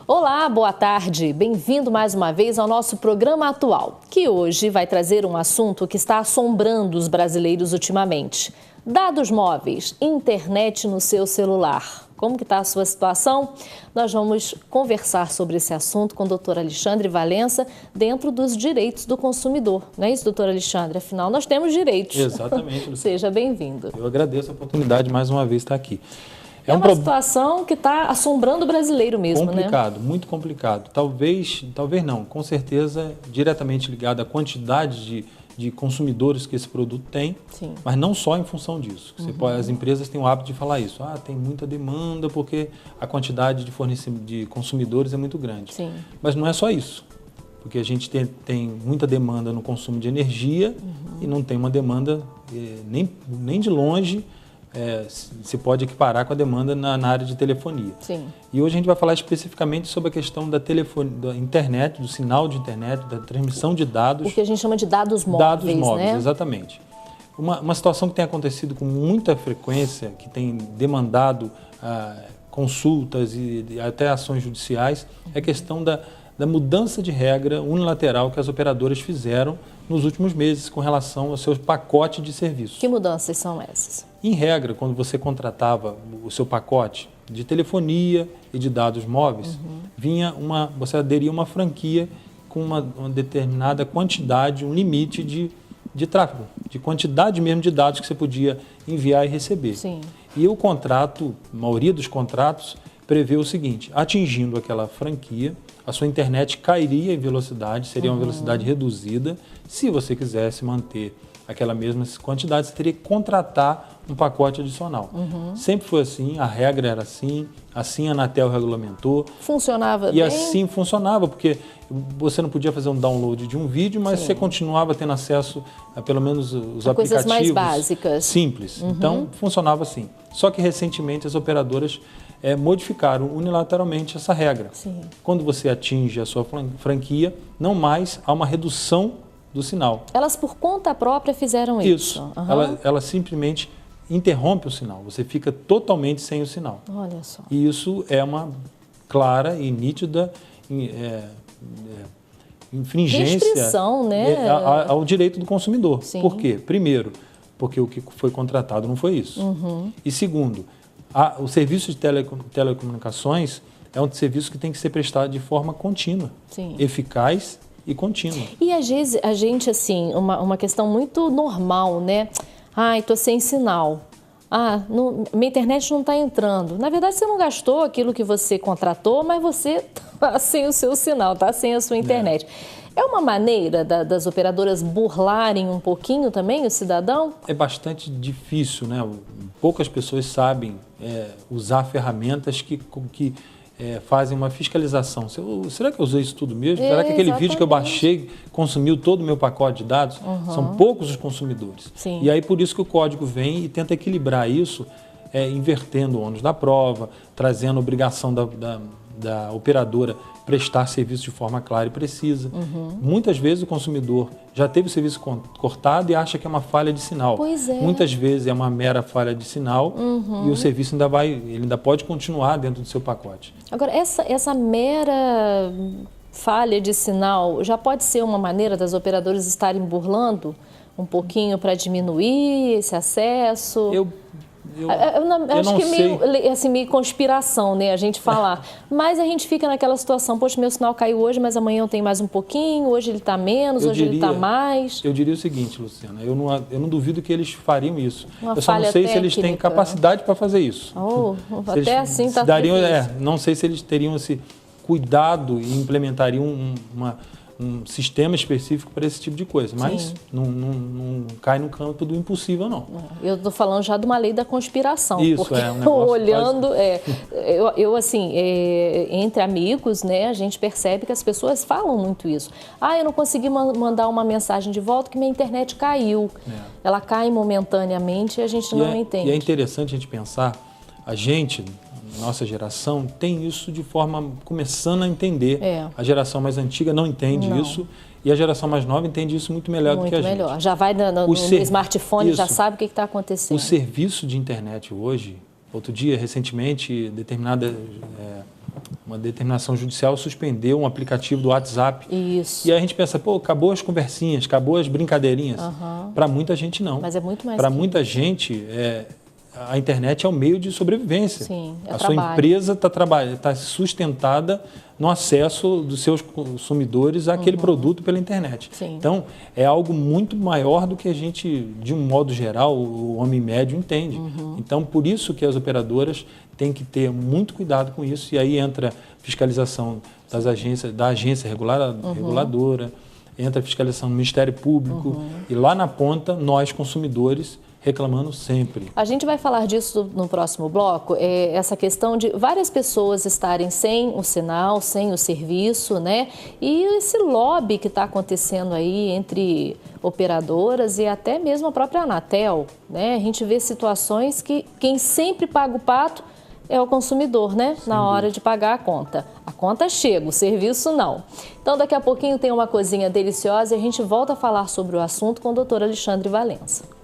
Olá, boa tarde. Bem-vindo mais uma vez ao nosso programa atual, que hoje vai trazer um assunto que está assombrando os brasileiros ultimamente. Dados móveis, internet no seu celular. Como que está a sua situação? Nós vamos conversar sobre esse assunto com o doutor Alexandre Valença, dentro dos direitos do consumidor. Não é isso, doutor Alexandre? Afinal, nós temos direitos. Exatamente. Seja bem-vindo. Eu agradeço a oportunidade mais uma vez de estar aqui. É uma situação que está assombrando o brasileiro mesmo, complicado, né? Muito complicado. Talvez não, com certeza diretamente ligado à quantidade de consumidores que esse produto tem, Sim. Mas não só em função disso. As empresas têm o hábito de falar isso. Tem muita demanda porque a quantidade de consumidores é muito grande. Sim. Mas não é só isso. Porque a gente tem muita demanda no consumo de energia e não tem uma demanda nem de longe se pode equiparar com a demanda na área de telefonia. Sim. E hoje a gente vai falar especificamente sobre a questão da internet, do sinal de internet, da transmissão de dados. O que a gente chama de dados móveis, Dados móveis, né? Exatamente. Uma situação que tem acontecido com muita frequência, que tem demandado consultas e até ações judiciais, é a questão da mudança de regra unilateral que as operadoras fizeram nos últimos meses com relação ao seu pacote de serviços. Que mudanças são essas? Em regra, quando você contratava o seu pacote de telefonia e de dados móveis, você aderia uma franquia com uma determinada quantidade, um limite de tráfego, de quantidade mesmo de dados que você podia enviar e receber. Sim. E o contrato, a maioria dos contratos, prevê o seguinte: atingindo aquela franquia, a sua internet cairia em velocidade, seria uma velocidade reduzida. Se você quisesse manter aquela mesma quantidade, você teria que contratar um pacote adicional. Sempre foi assim, a regra era assim a Anatel regulamentou. Funcionava bem? E assim funcionava, porque você não podia fazer um download de um vídeo, mas você continuava tendo acesso a pelo menos os aplicativos coisas mais básicas. Simples. Então, funcionava assim. Só que recentemente as operadoras modificaram unilateralmente essa regra. Sim. Quando você atinge a sua franquia, não mais há uma redução do sinal. Elas por conta própria fizeram isso? Ela simplesmente interrompe o sinal. Você fica totalmente sem o sinal. Olha só. E isso é uma clara e nítida infringência, restrição, né? ao direito do consumidor. Sim. Por quê? Primeiro, porque o que foi contratado não foi isso. E segundo, o serviço de telecomunicações é um serviço que tem que ser prestado de forma contínua, Sim. eficaz e contínua. E às vezes a gente, assim, uma questão muito normal, né? Estou sem sinal. Minha internet não está entrando. Na verdade, você não gastou aquilo que você contratou, mas você está sem o seu sinal, está sem a sua internet. É uma maneira das operadoras burlarem um pouquinho também o cidadão? É bastante difícil, né? Poucas pessoas sabem usar ferramentas que fazem uma fiscalização. Será que eu usei isso tudo mesmo? Será que aquele vídeo que eu baixei consumiu todo o meu pacote de dados? São poucos os consumidores. Sim. E aí por isso que o código vem e tenta equilibrar isso, invertendo o ônus da prova, trazendo a obrigação da operadora prestar serviço de forma clara e precisa. Muitas vezes o consumidor já teve o serviço cortado e acha que é uma falha de sinal. Pois é. Muitas vezes é uma mera falha de sinal e o serviço ainda pode continuar dentro do seu pacote. Agora, essa mera falha de sinal já pode ser uma maneira das operadoras estarem burlando um pouquinho para diminuir esse acesso? Eu acho não que sei. é meio conspiração, né, a gente falar. Mas a gente fica naquela situação, poxa, meu sinal caiu hoje, mas amanhã eu tenho mais um pouquinho, hoje ele está menos, ele está mais. Eu diria o seguinte, Luciana, eu não duvido que eles fariam isso. Eu só não sei se eles têm capacidade para fazer isso. Até assim está dariam, não sei se eles teriam esse cuidado e implementariam um sistema específico para esse tipo de coisa, mas não cai no campo do impossível, não. Eu estou falando já de uma lei da conspiração, isso, porque um negócio olhando, eu assim, entre amigos, né, a gente percebe que as pessoas falam muito isso. Eu não consegui mandar uma mensagem de volta que minha internet caiu. Ela cai momentaneamente e a gente não entende. E é interessante a gente pensar, nossa geração tem isso de forma começando a entender. A geração mais antiga não entende isso e a geração mais nova entende isso muito melhor do que a gente. Muito melhor. Já vai no smartphone, já sabe o que está acontecendo. O serviço de internet hoje, recentemente, determinada uma determinação judicial suspendeu um aplicativo do WhatsApp. Isso. E aí a gente pensa, pô, acabou as conversinhas, acabou as brincadeirinhas. Para muita gente não. Mas é muito mais. Para muita gente, a internet é um meio de sobrevivência. Sim, a sua empresa está sustentada no acesso dos seus consumidores àquele produto pela internet. Sim. Então, é algo muito maior do que a gente, de um modo geral, o homem médio entende. Então, por isso que as operadoras têm que ter muito cuidado com isso. E aí entra fiscalização da agência reguladora, entra a fiscalização do Ministério Público e lá na ponta, nós, consumidores, reclamando sempre. A gente vai falar disso no próximo bloco, essa questão de várias pessoas estarem sem o sinal, sem o serviço, né? E esse lobby que está acontecendo aí entre operadoras e até mesmo a própria Anatel, né? A gente vê situações que quem sempre paga o pato é o consumidor, né? Na hora de pagar a conta. A conta chega, o serviço não. Então, daqui a pouquinho tem uma coisinha deliciosa e a gente volta a falar sobre o assunto com o Dr. Alexandre Valença.